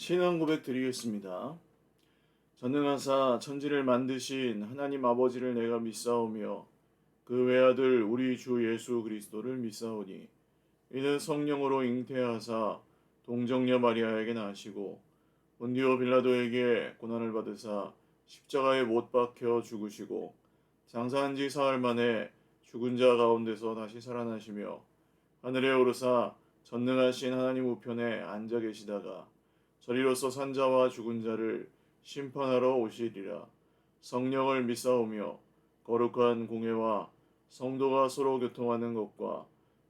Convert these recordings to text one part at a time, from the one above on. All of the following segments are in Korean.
신앙 고백 드리겠습니다. 전능하사 천지를 만드신 하나님 아버지를 내가 믿사오며 그 외아들 우리 주 예수 그리스도를 믿사오니 이는 성령으로 잉태하사 동정녀 마리아에게 나시고 본디오 빌라도에게 고난을 받으사 십자가에 못 박혀 죽으시고 장사한 지 사흘 만에 죽은 자 가운데서 다시 살아나시며 하늘에 오르사 전능하신 하나님 우편에 앉아 계시다가 저리로서 산자와 죽은 자를 심판하러 오시리라. 성령을 믿사오며 거룩한 공회와 성도가 서로 교통하는 것과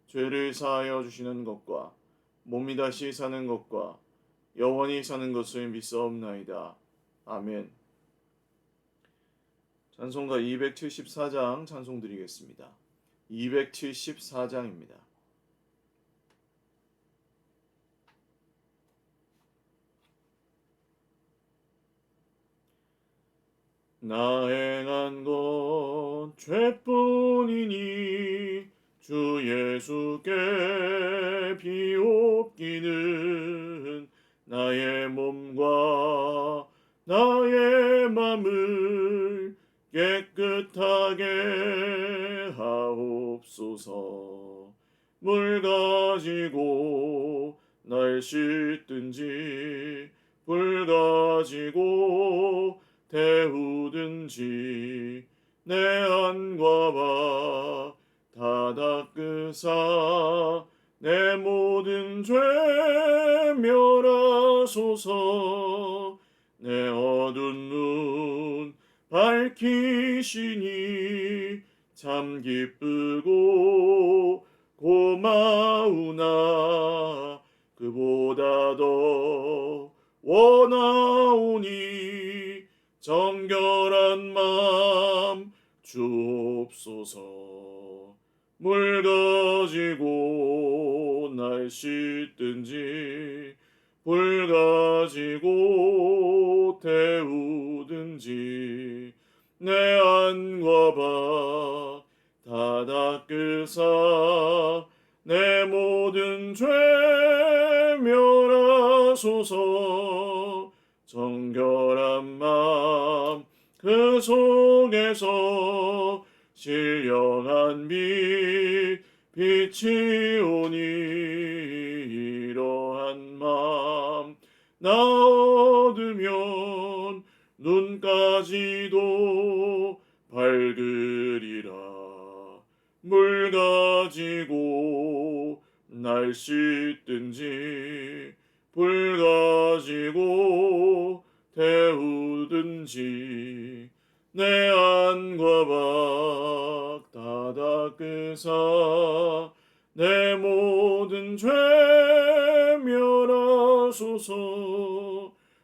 죄를 사하여 주시는 것과 몸이 다시 사는 것과 영원히 사는 것을 믿사옵나이다. 아멘. 찬송가 274장 찬송 드리겠습니다. 274장입니다. 나 행한 것 죄뿐이니 주 예수께 비옵기는 나의 몸과 나의 맘을 깨끗하게 하옵소서. 물 가지고 날 씻든지 불 가지고 태우든지 내 안과 바 다 닦으사 내 모든 죄 멸하소서. 내 어두운 눈 밝히시니 참 기쁘고 고마우나 그보다 더 원하오니 정결한 마음 주옵소서. 물 가지고 날 씻든지 불 가지고 태우든지 내 안과 바 다 닦으사 내 모든 죄 멸하소서. 정결한 마음 그 속에서 신령한 빛 빛이 오니 이러한 마음 나 얻으면 눈까지도 밝으리라. 물 가지고 날 씻든지 불 가지고 태우든지 내 안과 박 다 닦으사 내 모든 죄 멸하소서.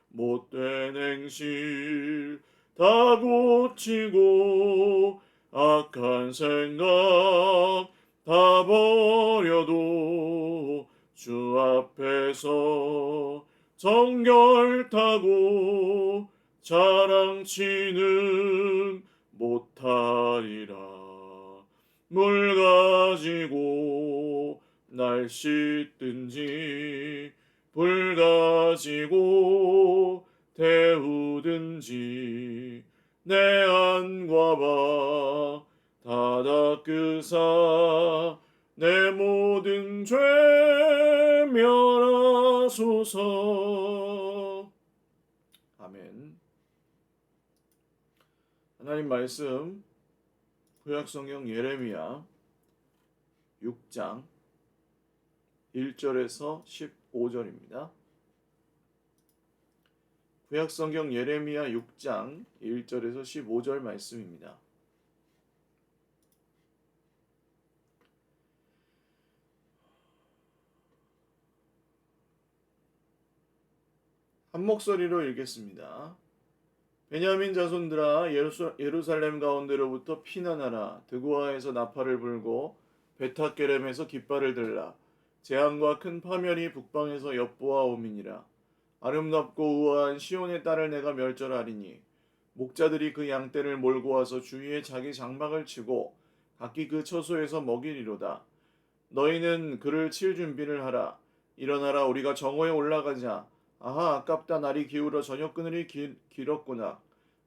못된 행실 다 고치고 악한 생각 다 버려도 주 앞에서 정결타고 자랑치는 못하리라. 물 가지고 날 씻든지 불 가지고 태우든지 내 안과 바 다 닦으사 내 모든 죄 멸하소서. 아멘. 하나님 말씀 구약성경 예레미야 6장 1절에서 15절입니다. 구약성경 예레미야 6장 1절에서 15절 말씀입니다. 한 목소리로 읽겠습니다. 베냐민 자손들아 예루살렘 가운데로부터 피난하라. 드고아에서 나팔을 불고 베타게렘에서 깃발을 들라. 재앙과 큰 파멸이 북방에서 엿보아오미니라. 아름답고 우아한 시온의 딸을 내가 멸절하리니 목자들이 그 양떼를 몰고 와서 주위에 자기 장막을 치고 각기 그 처소에서 먹이리로다. 너희는 그를 칠 준비를 하라. 일어나라, 우리가 정오에 올라가자. 아하, 아깝다. 날이 기울어 저녁 그늘이 길었구나.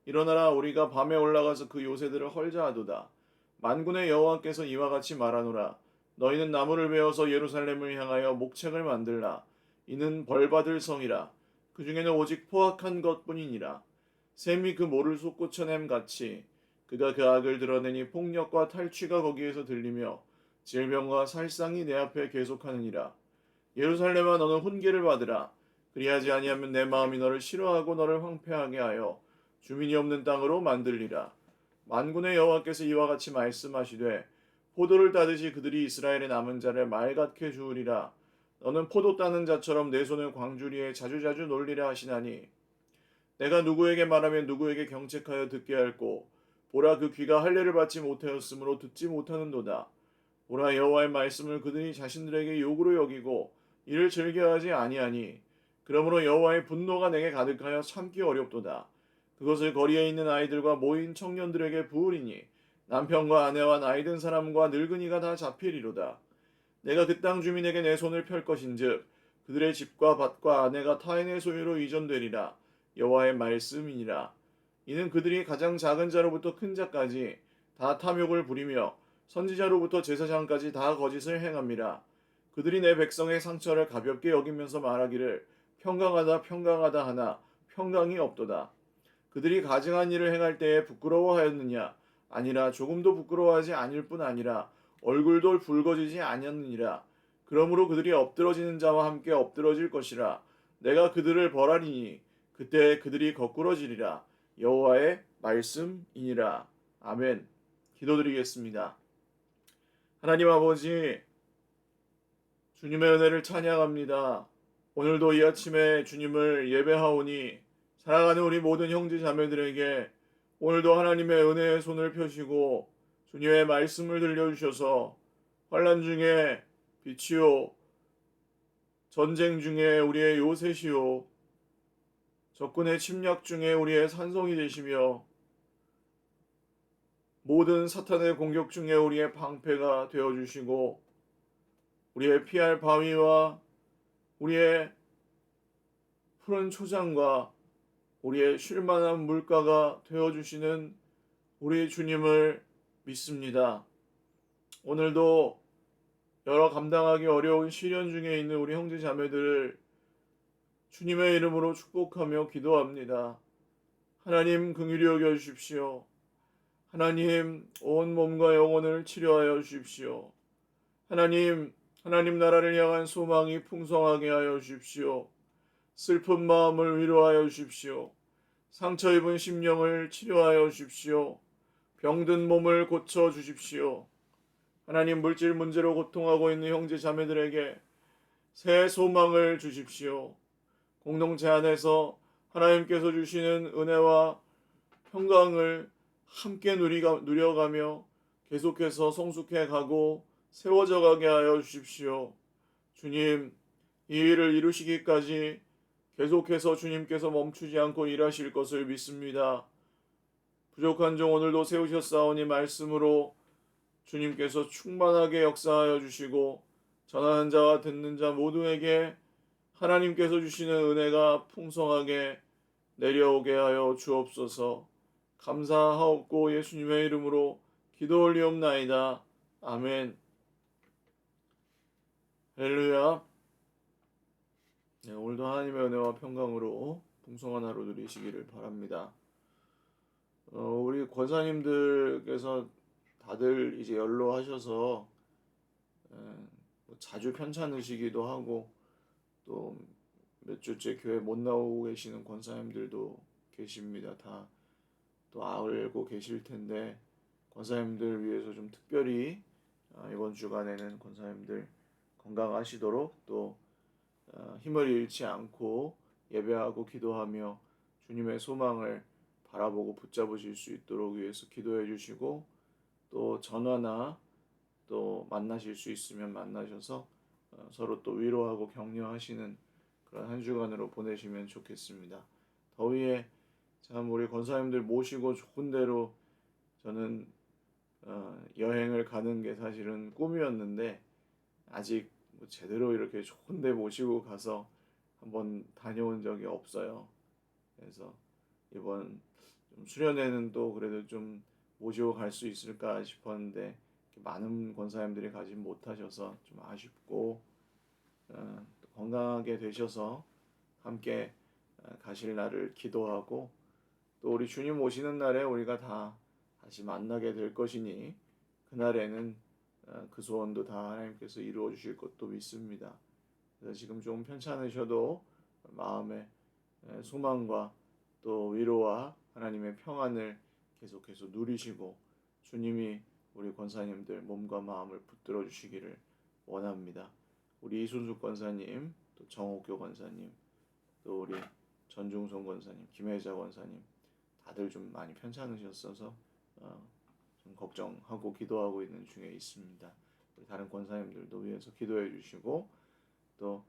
일어나라. 우리가 밤에 올라가서 그 요새들을 헐자하도다. 만군의 여호와께서 이와 같이 말하노라. 너희는 나무를 베어서 예루살렘을 향하여 목책을 만들라. 이는 벌받을 성이라. 그 중에는 오직 포악한 것뿐이니라. 샘이 그 모를 솟구쳐냄 같이 그가 그 악을 드러내니 폭력과 탈취가 거기에서 들리며 질병과 살상이 내 앞에 계속하느니라. 예루살렘아, 너는 훈계를 받으라. 그리하지 아니하면 내 마음이 너를 싫어하고 너를 황폐하게 하여 주민이 없는 땅으로 만들리라. 만군의 여호와께서 이와 같이 말씀하시되 포도를 따듯이 그들이 이스라엘의 남은 자를 말 같게 주으리라. 너는 포도 따는 자처럼 내 손을 광주리에 자주자주 놀리라 하시나니 내가 누구에게 말하면 누구에게 경책하여 듣게 할꼬. 보라, 그 귀가 할례를 받지 못하였으므로 듣지 못하는도다. 보라, 여호와의 말씀을 그들이 자신들에게 욕으로 여기고 이를 즐겨하지 아니하니 그러므로 여호와의 분노가 내게 가득하여 참기 어렵도다. 그것을 거리에 있는 아이들과 모인 청년들에게 부으리니 남편과 아내와 나이 든 사람과 늙은이가 다 잡히리로다. 내가 그 땅 주민에게 내 손을 펼 것인즉 그들의 집과 밭과 아내가 타인의 소유로 이전되리라. 여호와의 말씀이니라. 이는 그들이 가장 작은 자로부터 큰 자까지 다 탐욕을 부리며 선지자로부터 제사장까지 다 거짓을 행함이라. 그들이 내 백성의 상처를 가볍게 여기면서 말하기를 평강하다 평강하다 하나 평강이 없도다. 그들이 가증한 일을 행할 때에 부끄러워하였느냐? 아니라 조금도 부끄러워하지 아닐 뿐 아니라 얼굴도 붉어지지 아니었느니라. 그러므로 그들이 엎드러지는 자와 함께 엎드러질 것이라. 내가 그들을 벌하리니 그때 그들이 거꾸러지리라. 여호와의 말씀이니라. 아멘. 기도드리겠습니다. 하나님 아버지, 주님의 은혜를 찬양합니다. 오늘도 이 아침에 주님을 예배하오니 사랑하는 우리 모든 형제 자매들에게 오늘도 하나님의 은혜의 손을 펴시고 주님의 말씀을 들려주셔서 환난 중에 빛이요, 전쟁 중에 우리의 요새시요, 적군의 침략 중에 우리의 산성이 되시며 모든 사탄의 공격 중에 우리의 방패가 되어주시고 우리의 피할 바위와 우리의 푸른 초장과 우리의 쉴만한 물가가 되어주시는 우리 주님을 믿습니다. 오늘도 여러 감당하기 어려운 시련 중에 있는 우리 형제 자매들을 주님의 이름으로 축복하며 기도합니다. 하나님, 긍휼히 여겨 주십시오. 하나님, 온 몸과 영혼을 치료하여 주십시오. 하나님 나라를 향한 소망이 풍성하게 하여 주십시오. 슬픈 마음을 위로하여 주십시오. 상처 입은 심령을 치료하여 주십시오. 병든 몸을 고쳐 주십시오. 하나님, 물질 문제로 고통하고 있는 형제 자매들에게 새 소망을 주십시오. 공동체 안에서 하나님께서 주시는 은혜와 평강을 함께 누려가며 계속해서 성숙해 가고 세워져 가게 하여 주십시오. 주님, 이 일을 이루시기까지 계속해서 주님께서 멈추지 않고 일하실 것을 믿습니다. 부족한 종 오늘도 세우셨사오니 말씀으로 주님께서 충만하게 역사하여 주시고 전하는 자와 듣는 자 모두에게 하나님께서 주시는 은혜가 풍성하게 내려오게 하여 주옵소서. 감사하옵고 예수님의 이름으로 기도 올리옵나이다. 아멘. 할렐루야. 네, 오늘도 하나님의 은혜와 평강으로 풍성한 하루 누리시기를 바랍니다. 우리 권사님들께서 다들 이제 연로하셔서 자주 편찮으시기도 하고 또 몇 주째 교회 못 나오고 계시는 권사님들도 계십니다. 다 또 알고 계실 텐데 권사님들 위해서 좀 특별히 이번 주간에는 권사님들 건강하시도록 또 힘을 잃지 않고 예배하고 기도하며 주님의 소망을 바라보고 붙잡으실 수 있도록 위해서 기도해 주시고 또 전화나 또 만나실 수 있으면 만나셔서 서로 또 위로하고 격려하시는 그런 한 주간으로 보내시면 좋겠습니다. 더위에 참 우리 권사님들 모시고 좋은 데로 저는 여행을 가는 게 사실은 꿈이었는데 아직 제대로 이렇게 좋은 데 모시고 가서 한번 다녀온 적이 없어요. 그래서 이번 좀 수련회는 또 그래도 좀 모시고 갈 수 있을까 싶었는데 많은 권사님들이 가지 못하셔서 좀 아쉽고 또 건강하게 되셔서 함께 가실 날을 기도하고 또 우리 주님 오시는 날에 우리가 다 다시 만나게 될 것이니 그날에는 그 소원도 다 하나님께서 이루어 주실 것도 믿습니다. 그래서 지금 좀 편찮으셔도 마음에 소망과 또 위로와 하나님의 평안을 계속해서 누리시고 주님이 우리 권사님들 몸과 마음을 붙들어 주시기를 원합니다. 우리 이순숙 권사님, 또 정옥교 권사님, 또 우리 전중성 권사님, 김혜자 권사님 다들 좀 많이 편찮으셨어서 좀 걱정하고 기도하고 있는 중에 있습니다. 우리 다른 권사님들도 위해서 기도해 주시고 또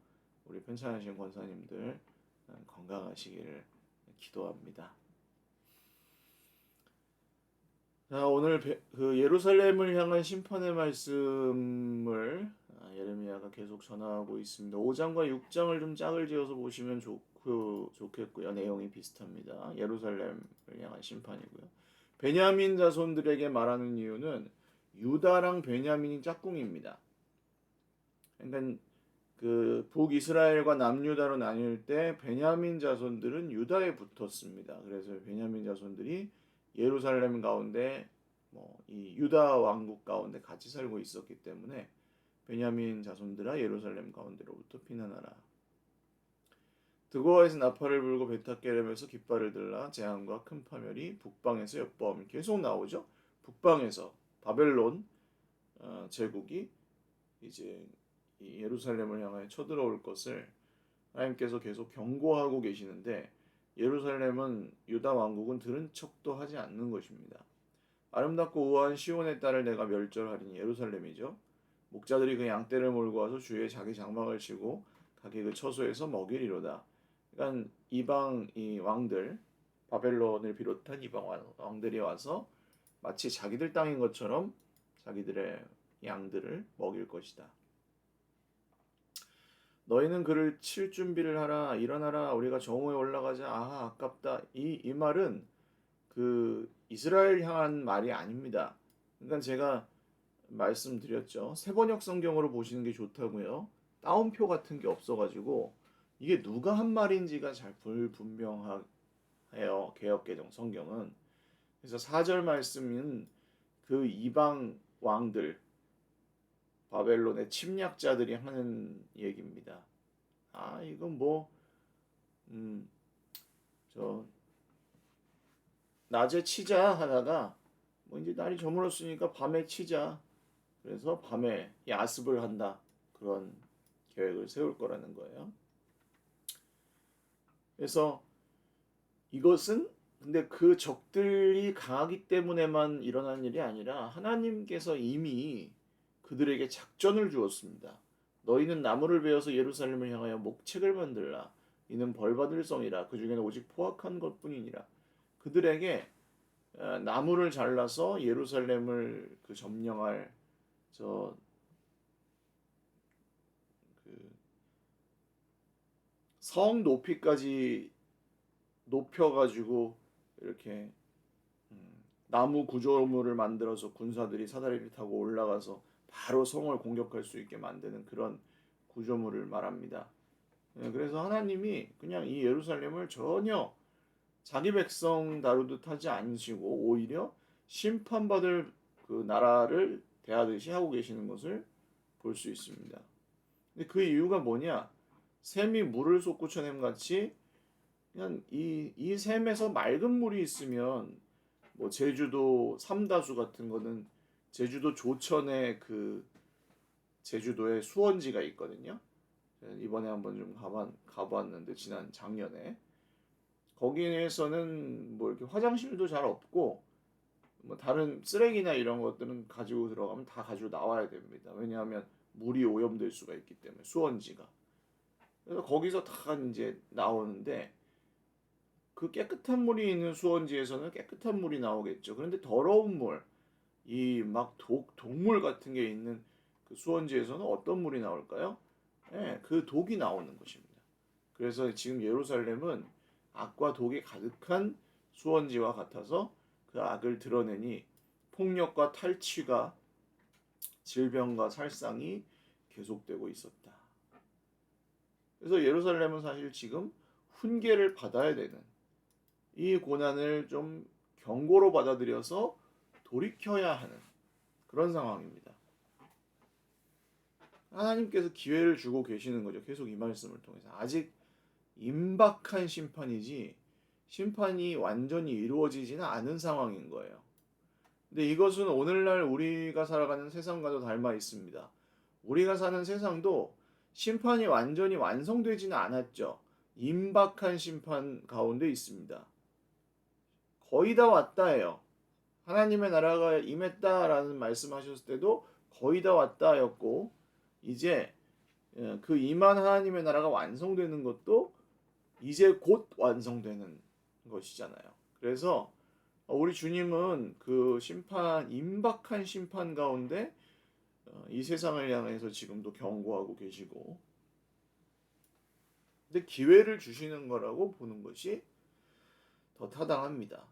우리 편찮으신 권사님들 건강하시기를 기도합니다. 자, 오늘 그 예루살렘을 향한 심판의 말씀을 예레미야가 계속 전하고 있습니다. 5장과 6장을 좀 짝을 지어서 보시면 좋겠고요. 내용이 비슷합니다. 예루살렘을 향한 심판이고요. 베냐민 자손들에게 말하는 이유는 유다랑 베냐민이 짝꿍입니다. 그러니까 그 북이스라엘과 남유다로 나뉠 때 베냐민 자손들은 유다에 붙었습니다. 그래서 베냐민 자손들이 예루살렘 가운데 이 유다 왕국 가운데 같이 살고 있었기 때문에 베냐민 자손들아 예루살렘 가운데로부터 피난하라. 드고아에서 나팔을 불고 베타게렘에서 깃발을 들라. 재앙과 큰 파멸이 북방에서 엿보함. 계속 나오죠. 북방에서 바벨론 제국이 이제 이 예루살렘을 향하여 쳐들어올 것을 하나님께서 계속 경고하고 계시는데 예루살렘은 유다 왕국은 들은 척도 하지 않는 것입니다. 아름답고 우아한 시온의 딸을 내가 멸절하리니 예루살렘이죠. 목자들이 그 양떼를 몰고 와서 주위에 자기 장막을 치고 각기 그 처소에서 먹이리로다. 그러니까 이방 이 왕들 바벨론을 비롯한 이방 왕들이 와서 마치 자기들 땅인 것처럼 자기들의 양들을 먹일 것이다. 너희는 그를 칠 준비를 하라. 일어나라. 우리가 정오에 올라가자. 아하 아깝다. 이 말은 그 이스라엘 향한 말이 아닙니다. 그러니까 제가 말씀드렸죠. 세번역 성경으로 보시는 게 좋다고요. 따옴표 같은 게 없어가지고 이게 누가 한 말인지가 잘 불분명해요. 개역개정 성경은. 그래서 4절 말씀은 그 이방 왕들 바벨론의 침략자들이 하는 얘기입니다. 이건 저 낮에 치자 하다가 이제 날이 저물었으니까 밤에 치자. 그래서 밤에 야습을 한다. 그런 계획을 세울 거라는 거예요. 그래서 이것은 근데 그 적들이 강하기 때문에만 일어난 일이 아니라 하나님께서 이미 그들에게 작전을 주었습니다. 너희는 나무를 베어서 예루살렘을 향하여 목책을 만들라. 이는 벌받을 성이라. 그 중에는 오직 포악한 것뿐이니라. 그들에게 나무를 잘라서 예루살렘을 그 점령할 성 높이까지 높여가지고 이렇게 나무 구조물을 만들어서 군사들이 사다리를 타고 올라가서 바로 성을 공격할 수 있게 만드는 그런 구조물을 말합니다. 그래서 하나님이 그냥 이 예루살렘을 전혀 자기 백성 다루듯 하지 않으시고 오히려 심판받을 그 나라를 대하듯이 하고 계시는 것을 볼 수 있습니다. 근데 그 이유가 뭐냐? 샘이 물을 솟구쳐냄 같이 그냥 이 샘에서 맑은 물이 있으면 제주도 삼다수 같은 거는 제주도 조천에 그 제주도에 수원지가 있거든요. 이번에 한번 좀 가봤는데 지난 작년에 거기에서는 이렇게 화장실도 잘 없고 다른 쓰레기나 이런 것들은 가지고 들어가면 다 가지고 나와야 됩니다. 왜냐하면 물이 오염될 수가 있기 때문에 수원지가. 그래서 거기서 다 이제 나오는데 그 깨끗한 물이 있는 수원지에서는 깨끗한 물이 나오겠죠. 그런데 더러운 물, 이 막 독물 같은 게 있는 그 수원지에서는 어떤 물이 나올까요? 그 독이 나오는 것입니다. 그래서 지금 예루살렘은 악과 독이 가득한 수원지와 같아서 그 악을 드러내니 폭력과 탈취가 질병과 살상이 계속되고 있었다. 그래서 예루살렘은 사실 지금 훈계를 받아야 되는 이 고난을 좀 경고로 받아들여서 돌이켜야 하는 그런 상황입니다. 하나님께서 기회를 주고 계시는 거죠. 계속 이 말씀을 통해서. 아직 임박한 심판이지 심판이 완전히 이루어지지는 않은 상황인 거예요. 근데 이것은 오늘날 우리가 살아가는 세상과도 닮아 있습니다. 우리가 사는 세상도 심판이 완전히 완성되지는 않았죠. 임박한 심판 가운데 있습니다. 거의 다 왔다예요. 하나님의 나라가 임했다라는 말씀하셨을 때도 거의 다 왔다였고 이제 그 임한 하나님의 나라가 완성되는 것도 이제 곧 완성되는 것이잖아요. 그래서 우리 주님은 그 심판, 임박한 심판 가운데 이 세상을 향해서 지금도 경고하고 계시고, 근데 기회를 주시는 거라고 보는 것이 더 타당합니다.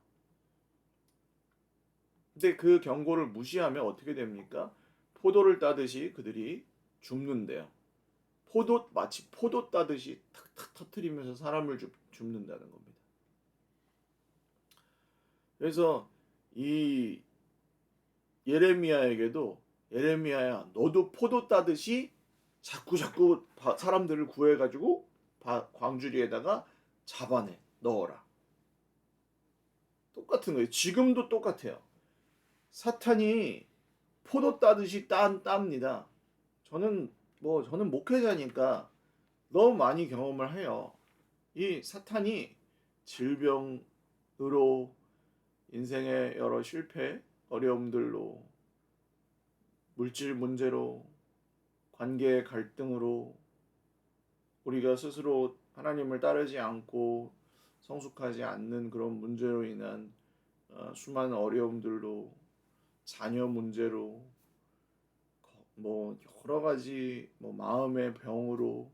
근데 그 경고를 무시하면 어떻게 됩니까? 포도를 따듯이 그들이 죽는데요. 마치 포도 따듯이 탁탁 터트리면서 사람을 줍는다는 겁니다. 그래서 이 예레미야에게도 예레미야야 너도 포도 따듯이 자꾸 사람들을 구해가지고 광주리에다가 잡아내 넣어라. 똑같은 거예요. 지금도 똑같아요. 사탄이 포도 따듯이 땁니다. 저는 목회자니까 너무 많이 경험을 해요. 이 사탄이 질병으로 인생의 여러 실패, 어려움들로 물질 문제로 관계의 갈등으로 우리가 스스로 하나님을 따르지 않고 성숙하지 않는 그런 문제로 인한 수많은 어려움들로 자녀 문제로 여러 가지 마음의 병으로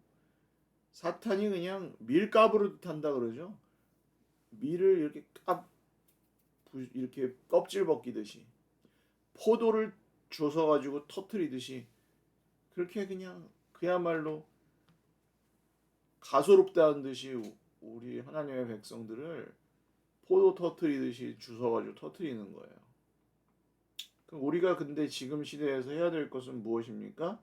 사탄이 그냥 밀가부를 탄다 그러죠. 밀을 이렇게 껍질 벗기듯이 포도를 주워 가지고 터트리듯이 그렇게 그냥 그야말로 가소롭다는 듯이 우리 하나님의 백성들을 포도 터트리듯이 주워 가지고 터트리는 거예요. 그럼 우리가 근데 지금 시대에서 해야 될 것은 무엇입니까?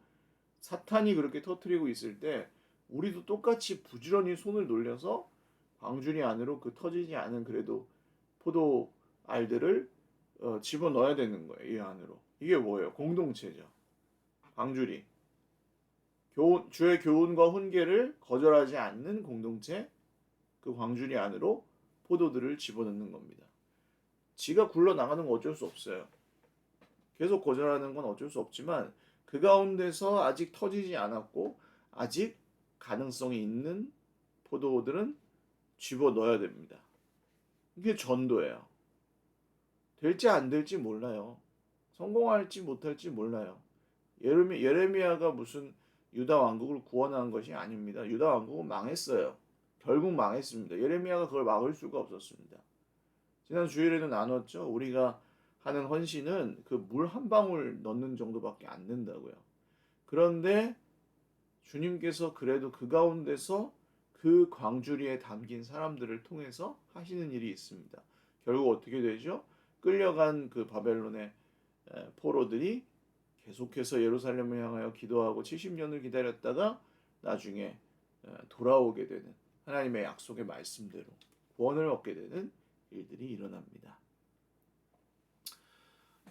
사탄이 그렇게 터트리고 있을 때 우리도 똑같이 부지런히 손을 놀려서 광주리 안으로 그 터지지 않은 그래도 포도 알들을 집어넣어야 되는 거예요. 이 안으로. 이게 뭐예요? 공동체죠. 광주리. 주의 교훈과 훈계를 거절하지 않는 공동체, 그 광주리 안으로 포도들을 집어넣는 겁니다. 지가 굴러나가는 건 어쩔 수 없어요. 계속 거절하는 건 어쩔 수 없지만 그 가운데서 아직 터지지 않았고 아직 가능성이 있는 포도들은 집어넣어야 됩니다. 이게 전도예요. 될지 안 될지 몰라요. 성공할지 못할지 몰라요. 예레미야가 무슨 유다 왕국을 구원한 것이 아닙니다. 유다 왕국은 망했어요. 결국 망했습니다. 예레미야가 그걸 막을 수가 없었습니다. 지난 주일에도 나눴죠. 우리가 하는 헌신은 그 물 한 방울 넣는 정도밖에 안 된다고요. 그런데 주님께서 그래도 그 가운데서 그 광주리에 담긴 사람들을 통해서 하시는 일이 있습니다. 결국 어떻게 되죠? 끌려간 그 바벨론의 포로들이 계속해서 예루살렘을 향하여 기도하고 70년을 기다렸다가 나중에 돌아오게 되는 하나님의 약속의 말씀대로 구원을 얻게 되는 일들이 일어납니다.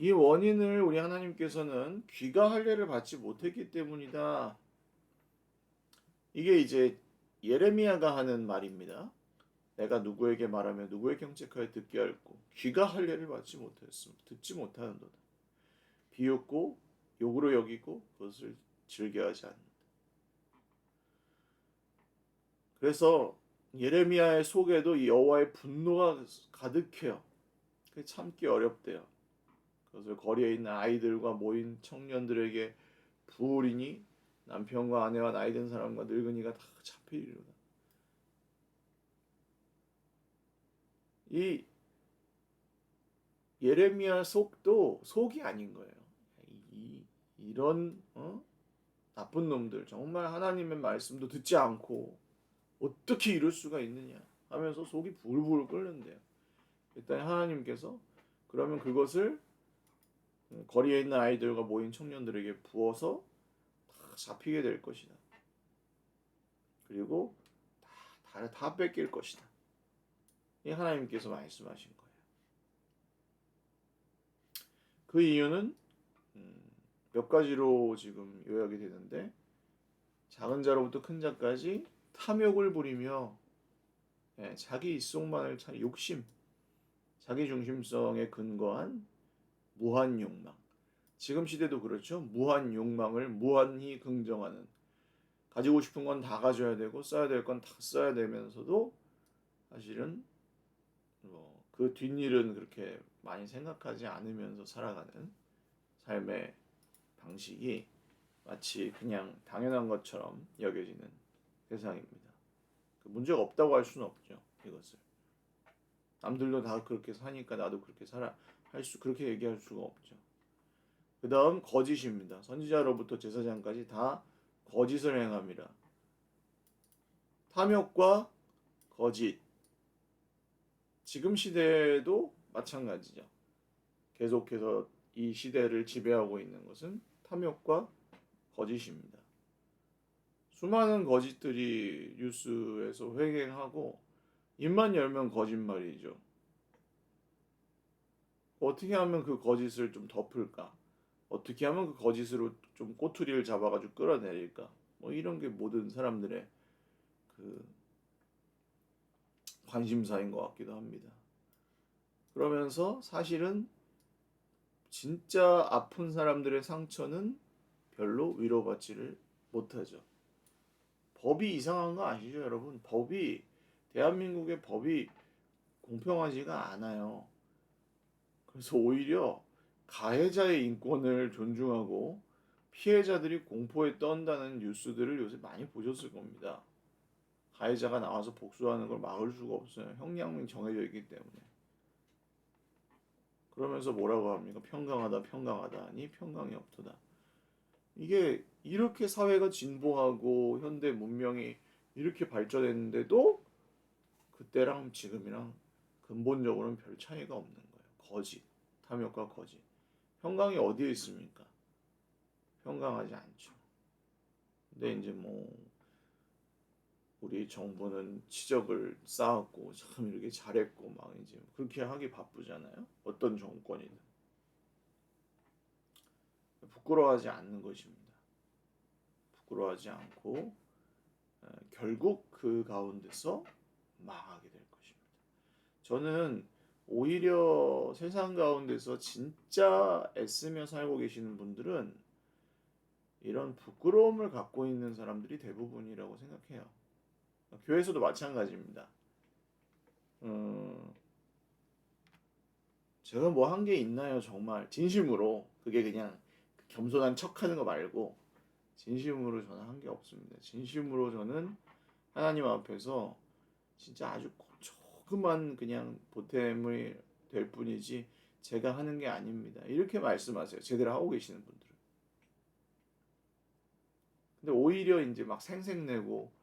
이 원인을 우리 하나님께서는 귀가 할례를 받지 못했기 때문이다. 이게 이제 예레미야가 하는 말입니다. 내가 누구에게 말하며 누구의 경책하여 듣게 할고 귀가 할례를 받지 못했음 듣지 못하는도다. 비웃고 욕으로 여기고 그것을 즐겨하지 않는다. 그래서 예레미야의 속에도 이 여호와의 분노가 가득해요. 그게 참기 어렵대요. 그것을 거리에 있는 아이들과 모인 청년들에게 부울이니 남편과 아내와 나이 든 사람과 늙은이가 다 잡히리로다. 이 예레미야 속도 속이 아닌 거예요. 이런 나쁜 놈들 정말 하나님의 말씀도 듣지 않고 어떻게 이럴 수가 있느냐 하면서 속이 불불 끓는데요. 일단 하나님께서 그러면 그것을 거리에 있는 아이들과 모인 청년들에게 부어서 다 잡히게 될 것이다. 그리고 다 뺏길 것이다. 이 하나님께서 말씀하신 거예요. 그 이유는 몇 가지로 지금 요약이 되는데, 작은 자로부터 큰 자까지 탐욕을 부리며 자기 입속만을 찾는 욕심, 자기 중심성에 근거한 무한 욕망. 지금 시대도 그렇죠. 무한 욕망을 무한히 긍정하는, 가지고 싶은 건 다 가져야 되고 써야 될 건 다 써야 되면서도 사실은 그 뒷일은 그렇게 많이 생각하지 않으면서 살아가는 삶의 방식이 마치 그냥 당연한 것처럼 여겨지는 세상입니다. 문제가 없다고 할 수는 없죠. 이것을 남들도 다 그렇게 사니까 나도 그렇게 살아 그렇게 얘기할 수가 없죠. 그 다음 거짓입니다. 선지자로부터 제사장까지 다 거짓을 행함이라. 탐욕과 거짓. 지금 시대에도 마찬가지죠. 계속해서 이 시대를 지배하고 있는 것은 탐욕과 거짓입니다. 수많은 거짓들이 뉴스에서 횡행하고 입만 열면 거짓말이죠. 어떻게 하면 그 거짓을 좀 덮을까? 어떻게 하면 그 거짓으로 좀 꼬투리를 잡아가지고 끌어내릴까? 이런 게 모든 사람들의 그 관심사인 것 같기도 합니다. 그러면서 사실은 진짜 아픈 사람들의 상처는 별로 위로받지를 못하죠. 법이 이상한 거 아시죠, 여러분? 대한민국의 법이 공평하지가 않아요. 그래서 오히려 가해자의 인권을 존중하고 피해자들이 공포에 떤다는 뉴스들을 요새 많이 보셨을 겁니다. 가해자가 나와서 복수하는 걸 막을 수가 없어요. 형량이 정해져 있기 때문에. 그러면서 뭐라고 합니까? 평강하다. 아니, 평강이 없도다. 이게 이렇게 사회가 진보하고 현대 문명이 이렇게 발전했는데도 그때랑 지금이랑 근본적으로는 별 차이가 없는 거예요. 탐욕과 거짓. 평강이 어디에 있습니까? 평강하지 않죠. 근데 이제 우리 정부는 치적을 쌓았고 참 이렇게 잘했고 막 이제 그렇게 하기 바쁘잖아요. 어떤 정권이든 부끄러워하지 않는 것입니다. 부끄러워하지 않고 결국 그 가운데서 망하게 될 것입니다. 저는 오히려 세상 가운데서 진짜 애쓰며 살고 계시는 분들은 이런 부끄러움을 갖고 있는 사람들이 대부분이라고 생각해요. 교회에서도 마찬가지입니다. 제가 뭐 한 게 있나요, 정말? 진심으로. 그게 그냥 겸손한 척 하는 거 말고, 진심으로 저는 한 게 없습니다. 진심으로 저는 하나님 앞에서 진짜 아주 조그만 그냥 보탬이 될 뿐이지, 제가 하는 게 아닙니다. 이렇게 말씀하세요. 제대로 하고 계시는 분들은. 근데 오히려 이제 막 생색내고,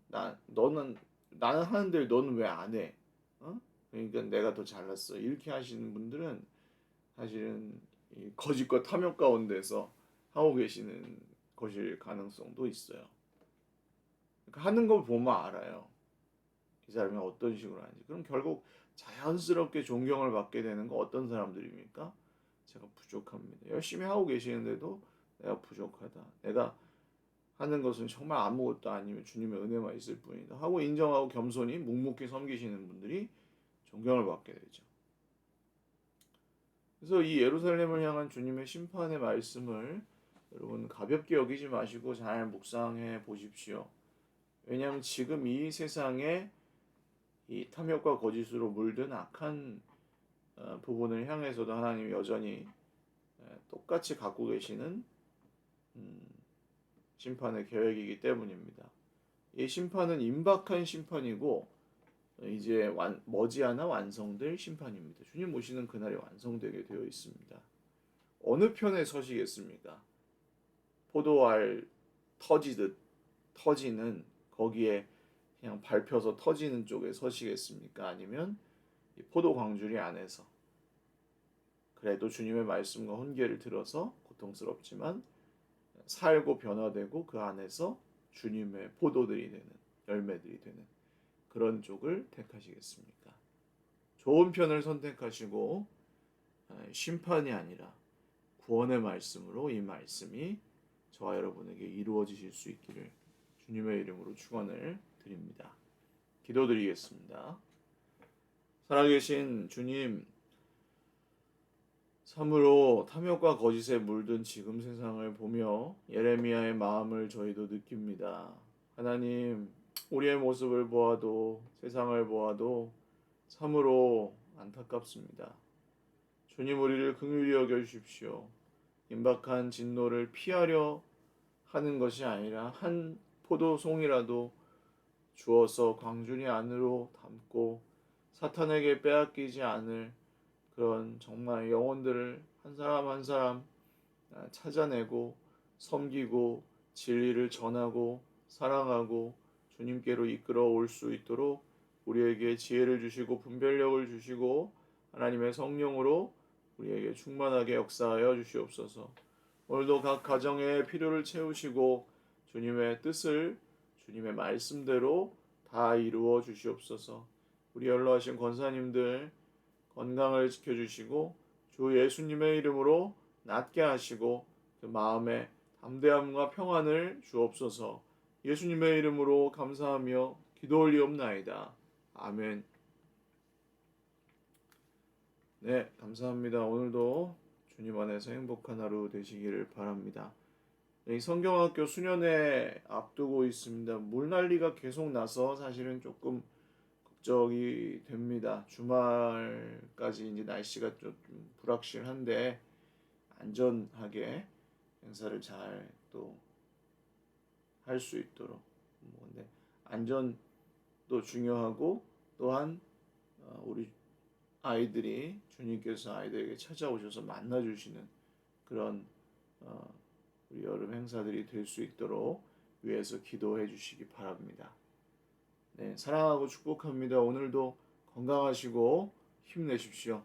나는 하는데 너는 왜 안 해? 그러니까 내가 더 잘났어. 이렇게 하시는 분들은 사실은 거짓과 탐욕 가운데서 하고 계시는 것일 가능성도 있어요. 그러니까 하는 걸 보면 알아요. 이 사람이 어떤 식으로 하는지. 그럼 결국 자연스럽게 존경을 받게 되는 거 어떤 사람들입니까? 제가 부족합니다. 열심히 하고 계시는데도 내가 부족하다. 내가 하는 것은 정말 아무것도 아니면 주님의 은혜만 있을 뿐이다 하고 인정하고 겸손히 묵묵히 섬기시는 분들이 존경을 받게 되죠. 그래서 이 예루살렘을 향한 주님의 심판의 말씀을 여러분 가볍게 여기지 마시고 잘 묵상해 보십시오. 왜냐하면 지금 이 세상에 이 탐욕과 거짓으로 물든 악한 부분을 향해서도 하나님이 여전히 똑같이 갖고 계시는 심판의 계획이기 때문입니다. 이 심판은 임박한 심판이고 이제 머지않아 완성될 심판입니다. 주님 오시는 그날이 완성되게 되어 있습니다. 어느 편에 서시겠습니까? 포도알 터지듯 터지는 거기에 그냥 밟혀서 터지는 쪽에 서시겠습니까? 아니면 포도 광주리 안에서 그래도 주님의 말씀과 훈계를 들어서 고통스럽지만 살고 변화되고 그 안에서 주님의 포도들이 되는 열매들이 되는 그런 쪽을 택하시겠습니까? 좋은 편을 선택하시고 심판이 아니라 구원의 말씀으로 이 말씀이 저와 여러분에게 이루어지실 수 있기를 주님의 이름으로 축원을 드립니다. 기도드리겠습니다. 살아계신 주님, 참으로 탐욕과 거짓에 물든 지금 세상을 보며 예레미야의 마음을 저희도 느낍니다. 하나님, 우리의 모습을 보아도 세상을 보아도 참으로 안타깝습니다. 주님, 우리를 긍휼히 여겨 주십시오. 임박한 진노를 피하려 하는 것이 아니라 한 포도송이라도 주어서 광주리 안으로 담고 사탄에게 빼앗기지 않을 그런 정말 영혼들을 한 사람 한 사람 찾아내고 섬기고 진리를 전하고 사랑하고 주님께로 이끌어 올 수 있도록 우리에게 지혜를 주시고 분별력을 주시고 하나님의 성령으로 우리에게 충만하게 역사하여 주시옵소서. 오늘도 각 가정의 필요를 채우시고 주님의 뜻을 주님의 말씀대로 다 이루어 주시옵소서. 우리 연로하신 권사님들 건강을 지켜주시고 주 예수님의 이름으로 낫게 하시고 그 마음에 담대함과 평안을 주옵소서. 예수님의 이름으로 감사하며 기도 올리옵나이다. 아멘. 네, 감사합니다. 오늘도 주님 안에서 행복한 하루 되시기를 바랍니다. 이 성경학교 수련회 앞두고 있습니다. 물난리가 계속 나서 사실은 조금 걱정이 됩니다. 주말까지 이제 날씨가 좀 불확실한데 안전하게 행사를 잘 또 할 수 있도록 근데 안전도 중요하고 또한 우리 아이들이 주님께서 아이들에게 찾아오셔서 만나주시는 그런 우리 여름 행사들이 될 수 있도록 위해서 기도해 주시기 바랍니다. 네, 사랑하고 축복합니다. 오늘도 건강하시고 힘내십시오.